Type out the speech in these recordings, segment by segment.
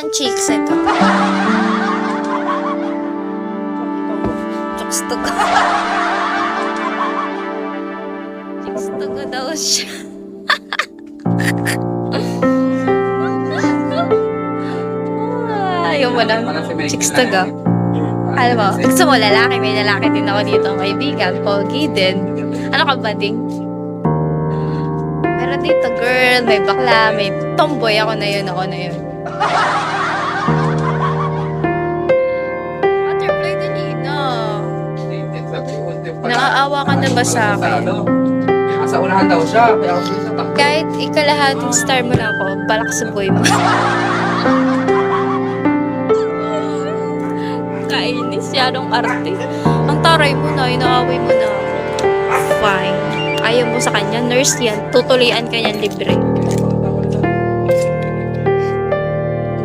naman, chicks. Ito. Chicks to go. Chicks to go daw siya. Ayaw mo lang. Chicks to go. Alam mo, gusto mo lalaki. May lalaki din ako dito. Kaibigan, pogi din. Ano ka ba, ding? Pero dito, girl, may bakla, may tomboy. Ako na yun. Butterfly dali na. Nakaawa ka na ba sa akin? Sa unahan daw siya. Kaya ako sa takbo. Kahit ikalahating star mo lang ako, balak sa boy mo. Kainis, yanong arte. Ang taray mo na, inaaway mo na. Fine. Ayaw mo sa kanya, nurse yan. Tutulian ka yan, libre.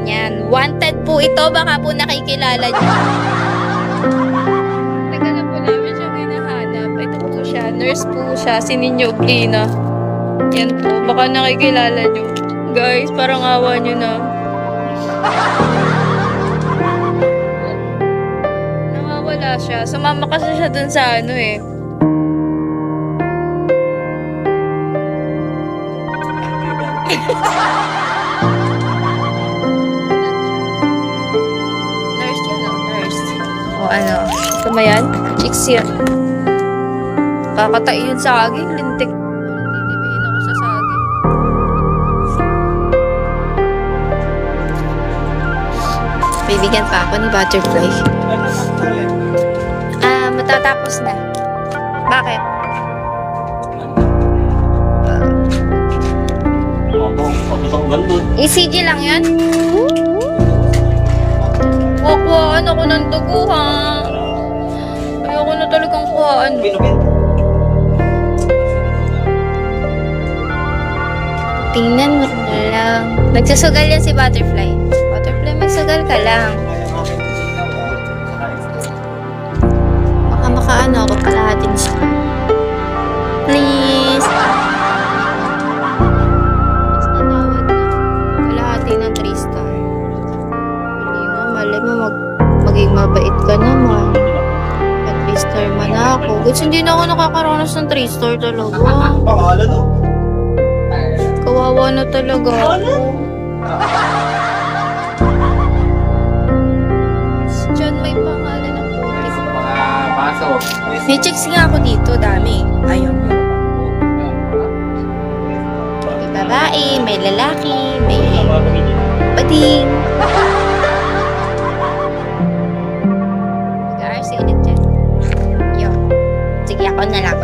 Yan. Wanted po ito. Baka po nakikilala niyo. Tagal na po namin siya hinahanap. Ito po siya. Nurse po siya. Si Ninyo Oblina. Yan po. Baka nakikilala niyo. Guys, parang awa niyo na. Nawawala siya. Sumama kasi siya dun sa ano eh. Nurse yan, oh, nurse. O ano, ito ba yan? Chicks yan. Kakatay yun sa saging, lintik. Titibihin ako sa saging. Bibigyan pa ako ni Butterfly. Matatapos na. Bakit? ECG lang yan? Kuhaan ako ng dugo, ha? Ayoko na talagang kuhaan. Tingnan mo na lang. Nagsusugal yan si Butterfly. Butterfly, magsugal ka lang. Baka makaano ako kalahating siya. Please. Maging mabait ka naman. At 3-star man ako. Gusto hindi na ako nakakaranas ng 3-star talaga. Pangalan o? Kawawa na talaga ako. Diyan may pangalan ng puti. Paso. May chicks nga ako dito, dami. Ayaw mo. May babae, may lalaki, may bading. Sige, ako na lang.